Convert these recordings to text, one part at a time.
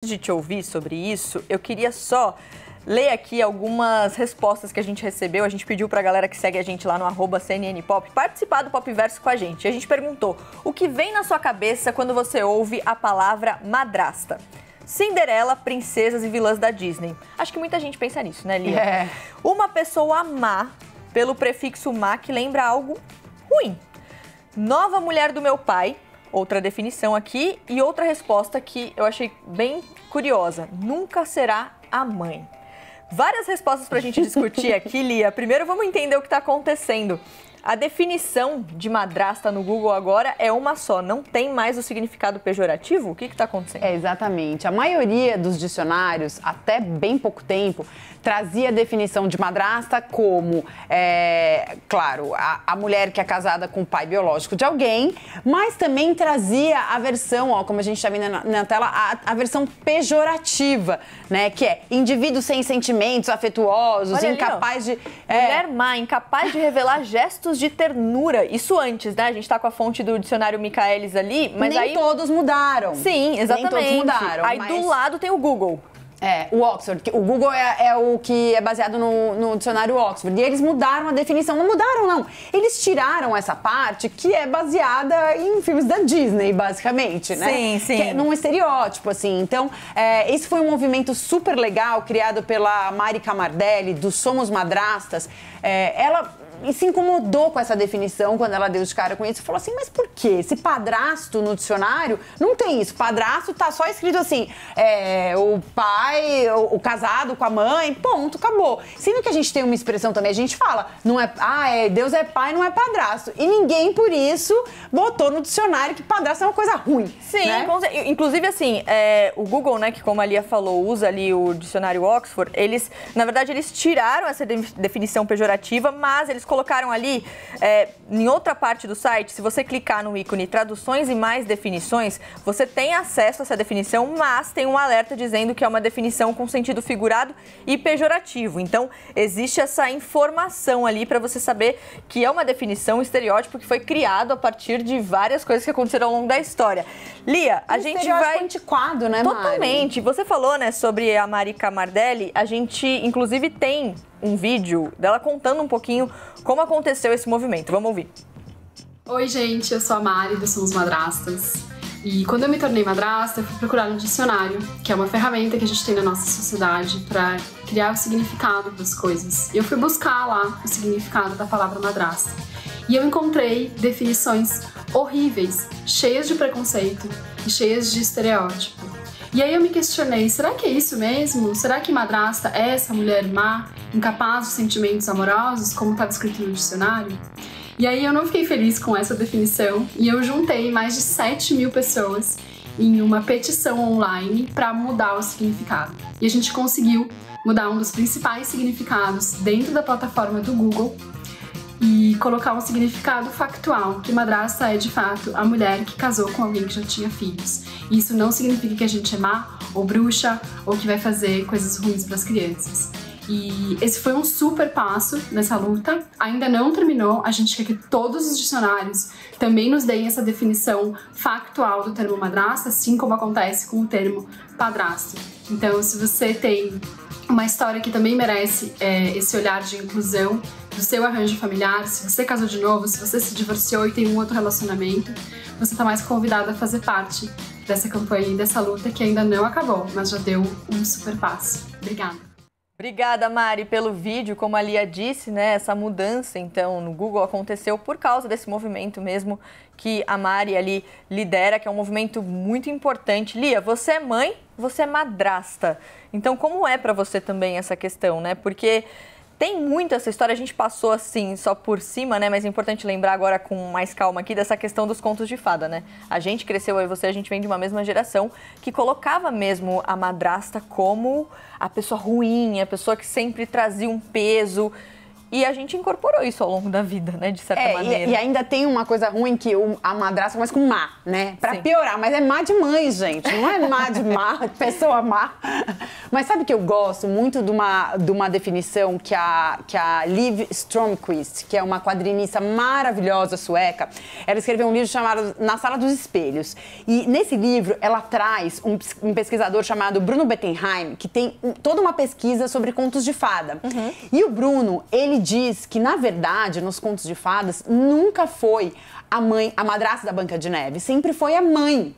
De te ouvir sobre isso, eu queria só ler aqui algumas respostas que a gente recebeu. A gente pediu pra galera que segue a gente lá no @CNNPop participar do Popverso com a gente. A gente perguntou: o que vem na sua cabeça quando você ouve a palavra madrasta? Cinderela, princesas e vilãs da Disney. Acho que muita gente pensa nisso, né, Lia? É. Uma pessoa má, pelo prefixo má, que lembra algo ruim. Nova mulher do meu pai. Outra definição aqui e outra resposta que eu achei bem curiosa. Nunca será a mãe. Várias respostas para a gente discutir aqui, Lia. Primeiro vamos entender o que está acontecendo. A definição de madrasta no Google agora é uma só, não tem mais o significado pejorativo? O que está acontecendo? É, exatamente. A maioria dos dicionários, até bem pouco tempo, trazia a definição de madrasta como, claro, a mulher que é casada com o pai biológico de alguém, mas também trazia a versão, ó, como a gente está vendo na tela, a versão pejorativa, né? Que é indivíduo sem sentimentos, afetuosos, olha incapaz ali, de... Mulher má, incapaz de revelar gestos de ternura. Isso antes, né? A gente tá com a fonte do dicionário Michaelis ali, mas Nem aí... todos mudaram. Sim, exatamente. Nem todos mudaram. Aí do lado tem o Google. O Oxford. O Google é o que é baseado no dicionário Oxford. E eles mudaram a definição. Não mudaram, não. Eles tiraram essa parte que é baseada em filmes da Disney, basicamente, né? Sim, sim. Que é num estereótipo, assim. Então, esse foi um movimento super legal, criado pela Mari Camardelli, do Somos Madrastas. Ela se incomodou com essa definição quando ela deu de cara com isso e falou assim, mas por quê? Esse padrasto no dicionário não tem isso. Padrasto tá só escrito assim, o pai, o casado com a mãe, ponto, acabou. Sendo que a gente tem uma expressão também, a gente fala, não Deus é pai, não é padrasto. E ninguém, por isso, botou no dicionário que padrasto é uma coisa ruim. Sim, né? Inclusive assim, o Google, né, que como a Lia falou, usa ali o dicionário Oxford, na verdade, eles tiraram essa definição pejorativa, mas eles colocaram ali, em outra parte do site, se você clicar no ícone traduções e mais definições, você tem acesso a essa definição, mas tem um alerta dizendo que é uma definição com sentido figurado e pejorativo. Então, existe essa informação ali para você saber que é uma definição, um estereótipo que foi criado a partir de várias coisas que aconteceram ao longo da história. Lia, a gente vai... antiquado, né, Mari? Totalmente. Você falou, né, sobre a Mari Camardelli, a gente, inclusive, tem um vídeo dela contando um pouquinho como aconteceu esse movimento. Vamos ouvir. Oi, gente, eu sou a Mari do Somos Madrastas. E quando eu me tornei madrasta, eu fui procurar no dicionário, que é uma ferramenta que a gente tem na nossa sociedade para criar o significado das coisas. E eu fui buscar lá o significado da palavra madrasta. E eu encontrei definições horríveis, cheias de preconceito e cheias de estereótipo. E aí eu me questionei, será que é isso mesmo? Será que madrasta é essa mulher má, incapaz de sentimentos amorosos, como está descrito no dicionário? E aí eu não fiquei feliz com essa definição e eu juntei mais de 7.000 pessoas em uma petição online para mudar o significado. E a gente conseguiu mudar um dos principais significados dentro da plataforma do Google e colocar um significado factual, que madrasta é, de fato, a mulher que casou com alguém que já tinha filhos. Isso não significa que a gente é má, ou bruxa, ou que vai fazer coisas ruins para as crianças. E esse foi um super passo nessa luta. Ainda não terminou, a gente quer que todos os dicionários também nos deem essa definição factual do termo madrasta, assim como acontece com o termo padrasto. Então, se você tem uma história que também merece esse olhar de inclusão do seu arranjo familiar, se você casou de novo, se você se divorciou e tem um outro relacionamento, você está mais convidado a fazer parte dessa campanha e dessa luta que ainda não acabou, mas já deu um super passo. Obrigada. Obrigada, Mari, pelo vídeo. Como a Lia disse, né, essa mudança, então, no Google aconteceu por causa desse movimento mesmo que a Mari ali lidera, que é um movimento muito importante. Lia, você é mãe, você é madrasta. Então, como é para você também essa questão, né? Porque tem muito essa história, a gente passou assim só por cima, né? Mas é importante lembrar agora com mais calma aqui dessa questão dos contos de fada, né? A gente cresceu, eu e você, a gente vem de uma mesma geração que colocava mesmo a madrasta como a pessoa ruim, a pessoa que sempre trazia um peso. E a gente incorporou isso ao longo da vida, né, de certa maneira. E ainda tem uma coisa ruim que a madrasta começa com má, né? Pra piorar, mas é má de mãe, gente. Não é má de má, pessoa má. Mas sabe que eu gosto muito de uma definição que a Liv Stromquist, que é uma quadrinista maravilhosa sueca, ela escreveu um livro chamado Na Sala dos Espelhos. E nesse livro, ela traz um pesquisador chamado Bruno Bettenheim, que tem toda uma pesquisa sobre contos de fada. E o Bruno, ele diz que, na verdade, nos contos de fadas, nunca foi a madrasta da Branca de Neve, sempre foi a mãe.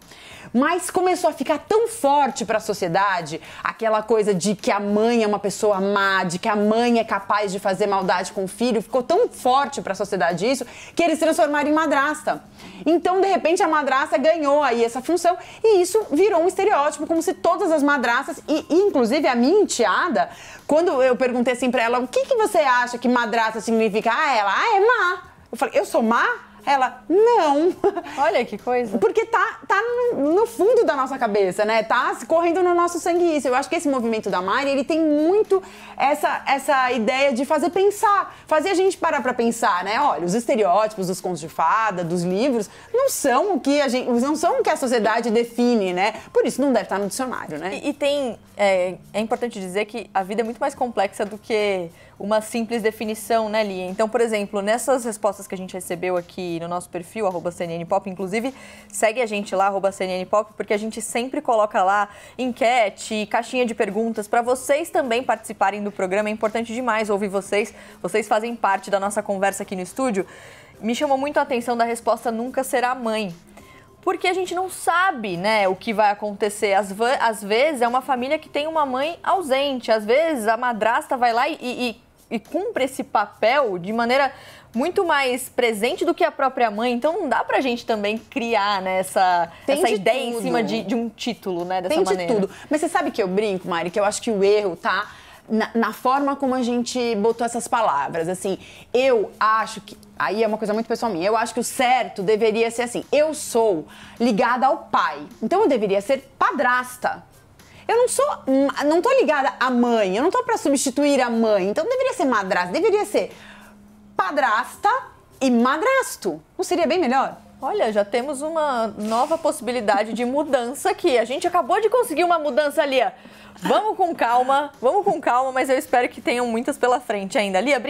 Mas começou a ficar tão forte para a sociedade, aquela coisa de que a mãe é uma pessoa má, de que a mãe é capaz de fazer maldade com o filho, ficou tão forte para a sociedade isso, que eles transformaram em madrasta. Então, de repente, a madrasta ganhou aí essa função e isso virou um estereótipo, como se todas as madrastas, e inclusive a minha enteada, quando eu perguntei assim para ela, o que você acha que madrasta significa? É má. Eu falei, eu sou má? Ela, não. Olha que coisa. Porque tá no fundo da nossa cabeça, né? Tá correndo no nosso sangue isso. Eu acho que esse movimento da Mari, ele tem muito essa ideia de fazer pensar. Fazer a gente parar pra pensar, né? Olha, os estereótipos dos contos de fada, dos livros, não são o que a sociedade define, né? Por isso não deve estar no dicionário, né? E tem... É importante dizer que a vida é muito mais complexa do que uma simples definição, né, Lia? Então, por exemplo, nessas respostas que a gente recebeu aqui no nosso perfil, @CNNPop, inclusive, segue a gente lá, @CNNPop, porque a gente sempre coloca lá enquete, caixinha de perguntas, para vocês também participarem do programa. É importante demais ouvir vocês. Vocês fazem parte da nossa conversa aqui no estúdio. Me chamou muito a atenção da resposta nunca será mãe. Porque a gente não sabe, né, o que vai acontecer. Às vezes é uma família que tem uma mãe ausente. Às vezes a madrasta vai lá e cumpre esse papel de maneira muito mais presente do que a própria mãe. Então não dá pra gente também criar, né, essa ideia em cima de um título, né, dessa maneira. Tem de tudo. Mas você sabe que eu brinco, Mari, que eu acho que o erro tá na forma como a gente botou essas palavras. Assim, eu acho que... Aí é uma coisa muito pessoal minha. Eu acho que o certo deveria ser assim. Eu sou ligada ao pai. Então eu deveria ser padrasta. Eu não tô ligada à mãe. Eu não tô pra substituir a mãe. Então deveria ser madrasta. Deveria ser padrasta e madrasto. Não seria bem melhor? Olha, já temos uma nova possibilidade de mudança aqui. A gente acabou de conseguir uma mudança, Lia. Vamos com calma, mas eu espero que tenham muitas pela frente ainda. Lia, obrigada.